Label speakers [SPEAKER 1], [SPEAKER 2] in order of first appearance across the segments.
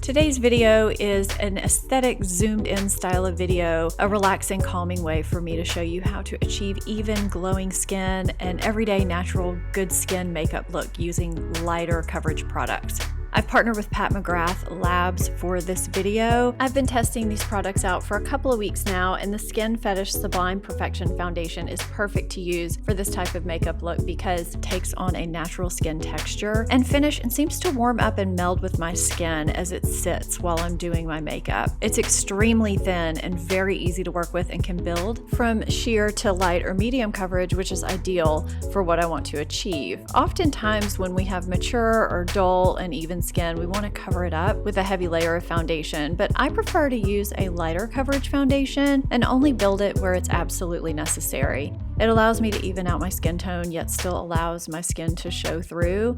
[SPEAKER 1] Today's video is an aesthetic zoomed in style of video, a relaxing, calming way for me to show you how to achieve even glowing skin and everyday natural good skin makeup look using lighter coverage products. I've partnered with Pat McGrath Labs for this video. I've been testing these products out for a couple of weeks now, and the Skin Fetish Sublime Perfection Foundation is perfect to use for this type of makeup look because it takes on a natural skin texture and finish and seems to warm up and meld with my skin as it sits while I'm doing my makeup. It's extremely thin and very easy to work with and can build from sheer to light or medium coverage, which is ideal for what I want to achieve. Oftentimes when we have mature or dull and even skin, we want to cover it up with a heavy layer of foundation, but I prefer to use a lighter coverage foundation and only build it where it's absolutely necessary. It allows me to even out my skin tone, yet still allows my skin to show through.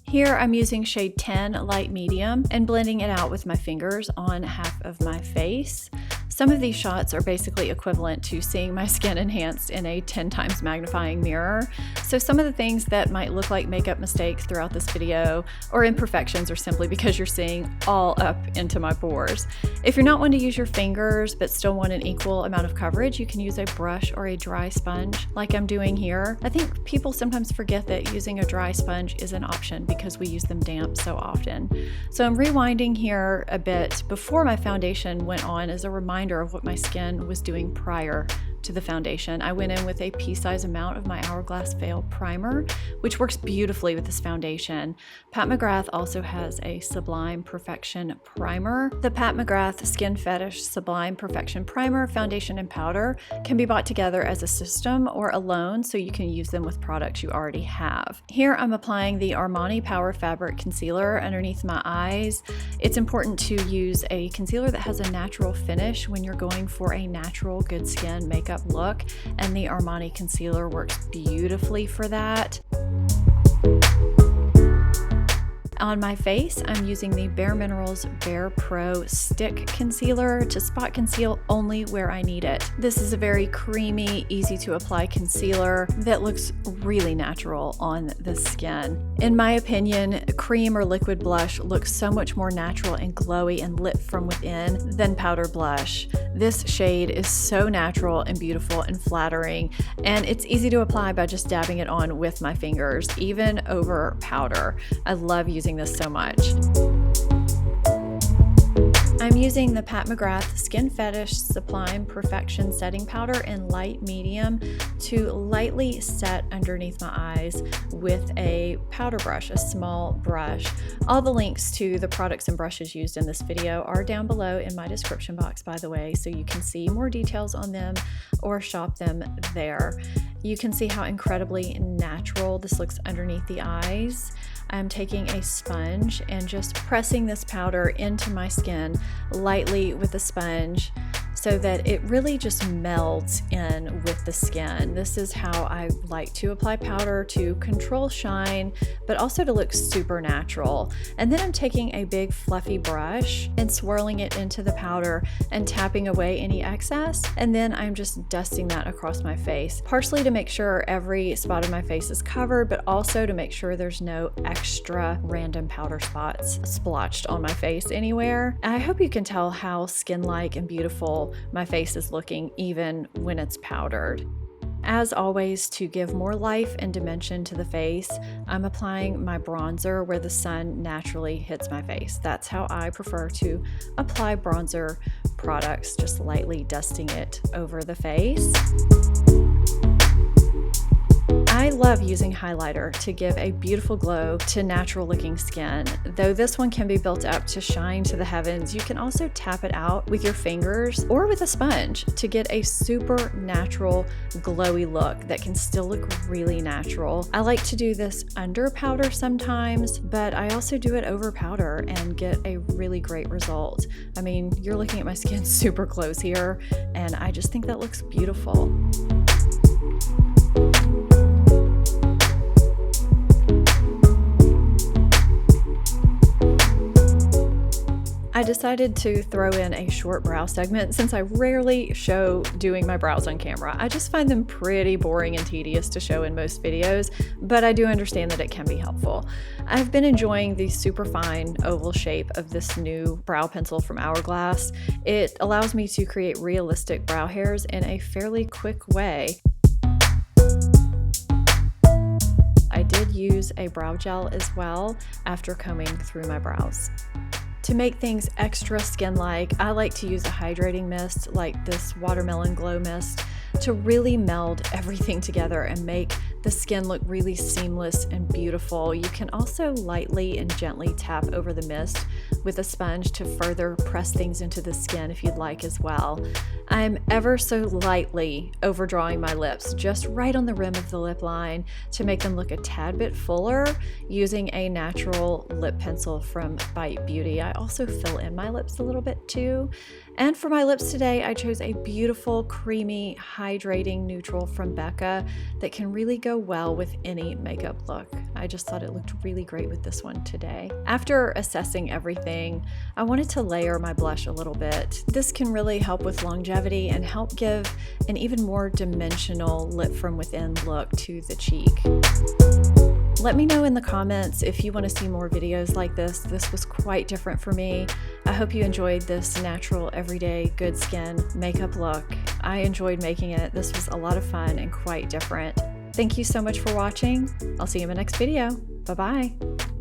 [SPEAKER 1] Here I'm using shade 10 light medium and blending it out with my fingers on half of my face. Some of these shots are basically equivalent to seeing my skin enhanced in a 10 times magnifying mirror. So some of the things that might look like makeup mistakes throughout this video or imperfections are simply because you're seeing all up into my pores. If you're not one to use your fingers but still want an equal amount of coverage, you can use a brush or a dry sponge like I'm doing here. I think people sometimes forget that using a dry sponge is an option because we use them damp so often. So I'm rewinding here a bit before my foundation went on as a reminder of what my skin was doing prior to the foundation. I went in with a pea-sized amount of my Hourglass Veil primer, which works beautifully with this foundation. Pat McGrath also has a Sublime Perfection primer. The Pat McGrath Skin Fetish Sublime Perfection primer, foundation, and powder can be bought together as a system or alone, so you can use them with products you already have. Here I'm applying the Armani Power Fabric Concealer underneath my eyes. It's important to use a concealer that has a natural finish when you're going for a natural good skin makeup look, and the Armani Concealer works beautifully for that. On my face, I'm using the BareMinerals Bare Pro Stick Concealer to spot conceal only where I need it. This is a very creamy, easy to apply concealer that looks really natural on the skin. In my opinion, cream or liquid blush looks so much more natural and glowy and lit from within than powder blush. This shade is so natural and beautiful and flattering, and it's easy to apply by just dabbing it on with my fingers, even over powder. I love using this so much. I'm using the Pat McGrath Skin Fetish Sublime Perfection Setting Powder in light medium to lightly set underneath my eyes with a powder brush, a small brush. All the links to the products and brushes used in this video are down below in my description box, by the way, so you can see more details on them or shop them there. You can see how incredibly natural this looks underneath the eyes. I'm taking a sponge and just pressing this powder into my skin lightly with a sponge so that it really just melds in with the skin. This is how I like to apply powder, to control shine, but also to look super natural. And then I'm taking a big fluffy brush and swirling it into the powder and tapping away any excess. And then I'm just dusting that across my face, partially to make sure every spot of my face is covered, but also to make sure there's no extra random powder spots splotched on my face anywhere. I hope you can tell how skin-like and beautiful my face is looking even when it's powdered. As always, to give more life and dimension to the face, I'm applying my bronzer where the sun naturally hits my face. That's how I prefer to apply bronzer products, just lightly dusting it over the face. I love using highlighter to give a beautiful glow to natural looking skin. Though this one can be built up to shine to the heavens, you can also tap it out with your fingers or with a sponge to get a super natural glowy look that can still look really natural. I like to do this under powder sometimes, but I also do it over powder and get a really great result. I mean, you're looking at my skin super close here, and I just think that looks beautiful. I decided to throw in a short brow segment since I rarely show doing my brows on camera. I just find them pretty boring and tedious to show in most videos, but I do understand that it can be helpful. I've been enjoying the super fine oval shape of this new brow pencil from Hourglass. It allows me to create realistic brow hairs in a fairly quick way. I did use a brow gel as well after combing through my brows. To make things extra skin-like, I like to use a hydrating mist like this Watermelon Glow Mist to really meld everything together and make the skin look really seamless and beautiful. You can also lightly and gently tap over the mist with a sponge to further press things into the skin if you'd like as well. I'm ever so lightly overdrawing my lips, just right on the rim of the lip line to make them look a tad bit fuller using a natural lip pencil from Bite Beauty. I also fill in my lips a little bit too. And for my lips today, I chose a beautiful, creamy, hydrating neutral from Becca that can really go well with any makeup look. I just thought it looked really great with this one today. After assessing everything, I wanted to layer my blush a little bit. This can really help with longevity and help give an even more dimensional lip from within look to the cheek. Let me know in the comments if you want to see more videos like this. This was quite different for me. I hope you enjoyed this natural, everyday, good skin makeup look. I enjoyed making it. This was a lot of fun and quite different. Thank you so much for watching. I'll see you in my next video. Bye-bye.